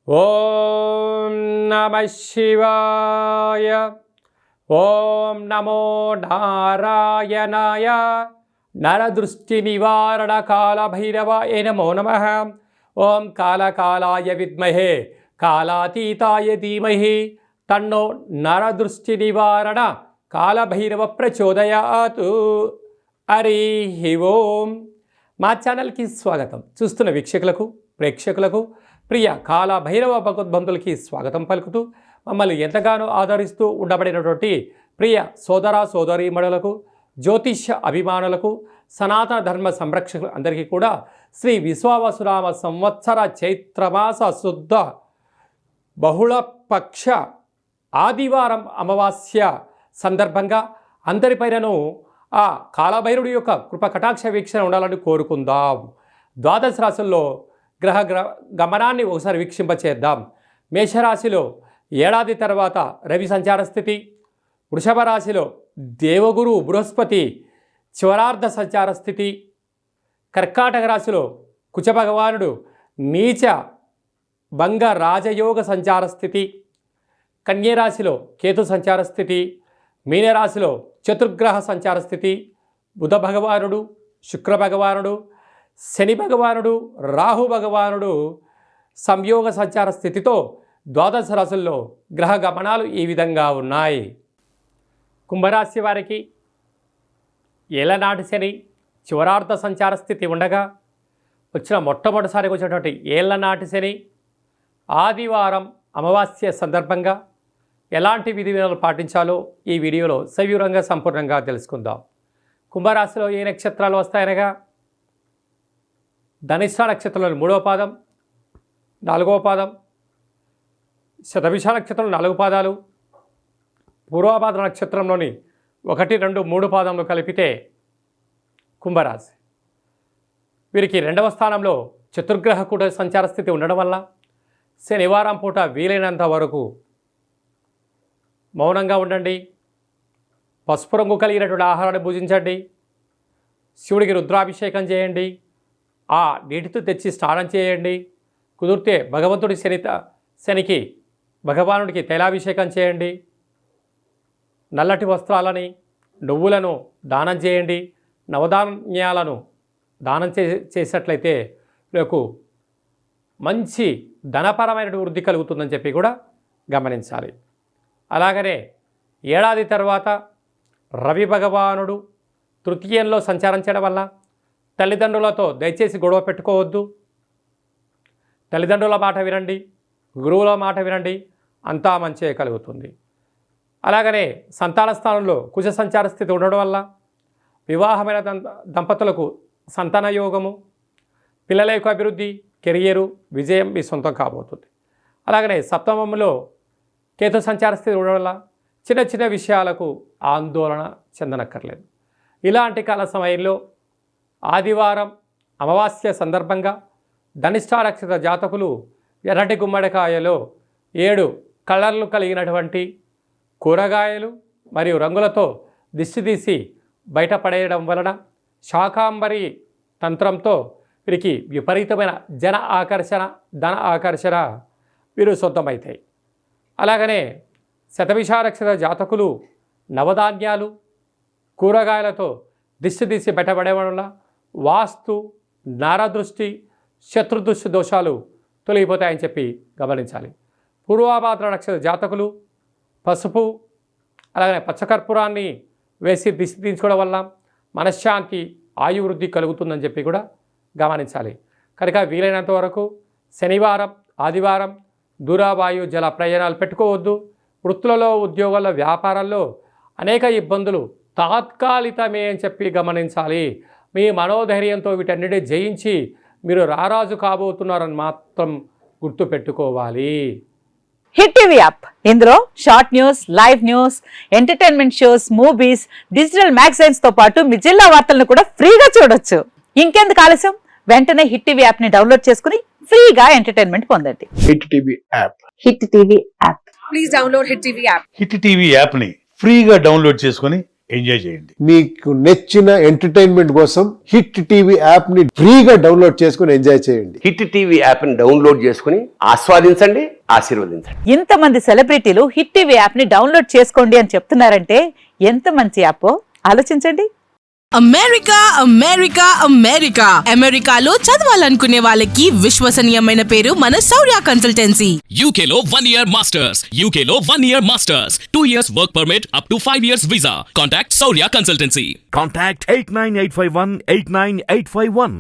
ఓం నమః శివాయ. ఓం నమో నారాయణాయ. నరదృష్టి నివారణ కాళభైరవాయ నమో నమః. ఓం కాళకాలాయ విద్మహే కాళాతీతాయ ధీమహి తన్నో నరదృష్టి నివారణ కాళభైరవ ప్రచోదయాత్. హరి ఓం. మా ఛానల్కి స్వాగతం. చూస్తున్న వీక్షకులకు ప్రేక్షకులకు ప్రియ కాళభైరవ భగవద్బంధులకి స్వాగతం పలుకుతూ మమ్మల్ని ఎంతగానో ఆదరిస్తూ ఉండబడినటువంటి ప్రియ సోదర సోదరీమణులకు జ్యోతిష్య అభిమానులకు సనాతన ధర్మ సంరక్షకులు అందరికీ కూడా శ్రీ విశ్వావసునామ సంవత్సర చైత్రమాస శుద్ధ బహుళపక్ష ఆదివారం అమావాస్య సందర్భంగా అందరిపైనను ఆ కాళభైరుడి యొక్క కృప కటాక్ష వీక్షణ ఉండాలని కోరుకుందాం. ద్వాదశ రాశుల్లో గ్రహ గమనాన్ని ఒకసారి వీక్షింపచేద్దాం. మేషరాశిలో ఏడాది తర్వాత రవి సంచార స్థితి, వృషభ రాశిలో దేవగురు బృహస్పతి చివరార్ధ సంచార స్థితి, కర్కాటక రాశిలో కుచ భగవానుడు నీచ భంగ రాజయోగ సంచార స్థితి, కన్యరాశిలో కేతు సంచార స్థితి, మీనరాశిలో చతుర్గ్రహ సంచార స్థితి, బుధ భగవానుడు శుక్ర భగవానుడు శని భగవానుడు రాహు భగవానుడు సంయోగ సంచార స్థితితో ద్వాదశ రాశుల్లో గ్రహ గమనాలు ఈ విధంగా ఉన్నాయి. కుంభరాశి వారికి ఏళ్లనాటి శని చివరార్ధ సంచార స్థితి ఉండగా మొట్టమొదటిసారిగా వచ్చినటువంటి ఏళ్లనాటి శని ఆదివారం అమావాస్య సందర్భంగా ఎలాంటి విధి విధానాలు పాటించాలో ఈ వీడియోలో సవివరంగా సంపూర్ణంగా తెలుసుకుందాం. కుంభరాశిలో ఏ నక్షత్రాలు వస్తాయనగా ధనిష్ట నక్షత్రంలోని 3వ పాదం 4వ పాదం, శతభిష నక్షత్రంలో 4 పాదాలు, పూర్వభాద్ర నక్షత్రంలోని 1, 2, 3 పాదంలో కలిపితే కుంభరాశి. వీరికి 2వ స్థానంలో చతుర్గ్రహ కూడా సంచార స్థితి ఉండడం వల్ల శనివారం పూట వీలైనంత వరకు మౌనంగా ఉండండి, పసుపు రంగు కలిగినటువంటి ఆహారాన్ని భుజించండి, శివుడికి రుద్రాభిషేకం చేయండి, ఆ నీటితో తెచ్చి స్నానం చేయండి, కుదిరితే భగవంతుడి శనికి భగవానుడికి తైలాభిషేకం చేయండి, నల్లటి వస్త్రాలని నువ్వులను దానం చేయండి, నవధాన్యాలను దానం చేసినట్లయితే మీకు మంచి ధనపరమైన వృద్ధి కలుగుతుందని చెప్పి కూడా గమనించాలి. అలాగనే ఏడాది తర్వాత రవి భగవానుడు తృతీయంలో సంచారం చేయడం వల్ల తల్లిదండ్రులతో దయచేసి గొడవ పెట్టుకోవద్దు, తల్లిదండ్రుల మాట వినండి, గురువుల మాట వినండి, అంతా మంచిగా కలుగుతుంది. అలాగనే సంతాన స్థానంలో కుజ సంచార స్థితి ఉండడం వల్ల వివాహమైన దంపతులకు సంతాన యోగము, పిల్లల యొక్క అభివృద్ధి, కెరియరు, విజయం మీ సొంతం కాబోతుంది. అలాగనే సప్తమంలో కేతు సంచార స్థితి ఉండడం వల్ల చిన్న చిన్న విషయాలకు ఆందోళన చెందనక్కర్లేదు. ఇలాంటి కాల సమయంలో ఆదివారం అమావాస్య సందర్భంగా ధనిష్ట నక్షత్ర జాతకులు ఎర్రటి గుమ్మడికాయలో 7 కలర్లు కలిగినటువంటి కూరగాయలు మరియు రంగులతో దిష్టి తీసి బయటపడేయడం వలన శాకాంబరి తంత్రంతో వీరికి విపరీతమైన జన ఆకర్షణ, ధన ఆకర్షణ వీరు సొంతమవుతాయి. అలాగనే శతభిష నక్షత్ర జాతకులు నవధాన్యాలు కూరగాయలతో దిష్టి తీసి బయటపడేయడం వల్ల వాస్తు, నరదృష్టి, శత్రుదృష్టి దోషాలు తొలగిపోతాయని చెప్పి గమనించాలి. పూర్వభాద్ర నక్షత్ర జాతకులు పసుపు అలాగనే పచ్చకర్పూరాన్ని వేసి దిష్టి తీయించుకోవడం వల్ల మనశ్శాంతి, ఆయువృద్ధి కలుగుతుందని చెప్పి కూడా గమనించాలి. కనుక వీలైనంత వరకు శనివారం ఆదివారం దూరవాయు జల ప్రయాణాలు పెట్టుకోవద్దు. వృత్తులలో, ఉద్యోగాల్లో, వ్యాపారాల్లో అనేక ఇబ్బందులు తాత్కాలికమే అని చెప్పి గమనించాలి. మీ మనోధైర్యంతో వీటన్నిటి జయించి మీరు రారాజు కాబోతున్నారని మాత్రం గుర్తుపెట్టుకోవాలి. హిట్ టీవీ యాప్, ఇందులో short news, live news, entertainment shows, movies, digital magazines తో పాటు మీ జిల్లా వార్తలను కూడా ఫ్రీగా చూడొచ్చు. ఇంకెందుకు ఆలస్యం, వెంటనే హిట్ టీవీ యాప్ ని డౌన్లోడ్ చేసుకుని ఫ్రీగా ఎంటర్టైన్మెంట్ పొందండి. Hit TV app. Hit TV app. Please download hit TV app. Hit TV app ని ఫ్రీగా డౌన్లోడ్ చేసుకొని ఎంజాయ్ చేయండి. మీకు నచ్చిన ఎంటర్టైన్మెంట్ కోసం హిట్ టీవీ యాప్ ని ఫ్రీగా డౌన్లోడ్ చేసుకుని ఎంజాయ్ చేయండి. హిట్ టీవీ యాప్ ని డౌన్లోడ్ చేసుకుని ఆస్వాదించండి, ఆశీర్వదించండి. ఇంతమంది సెలబ్రిటీలు హిట్ టీవీ యాప్ ని డౌన్లోడ్ చేసుకోండి అని చెప్తున్నారంటే ఎంత మంచి యాప్ ఆలోచించండి. అమెరికా అమెరికా అమెరికా అమెరికాలో చదవాలనుకునే వాళ్ళకి విశ్వసనీయమైన పేరు మన శౌర్య కన్సల్టెన్సీ. UK లో 1 year masters. UK లో 1 year masters. 2 years work permit up to 5 years visa. Contact Saurya Consultancy. Contact 89851 89851.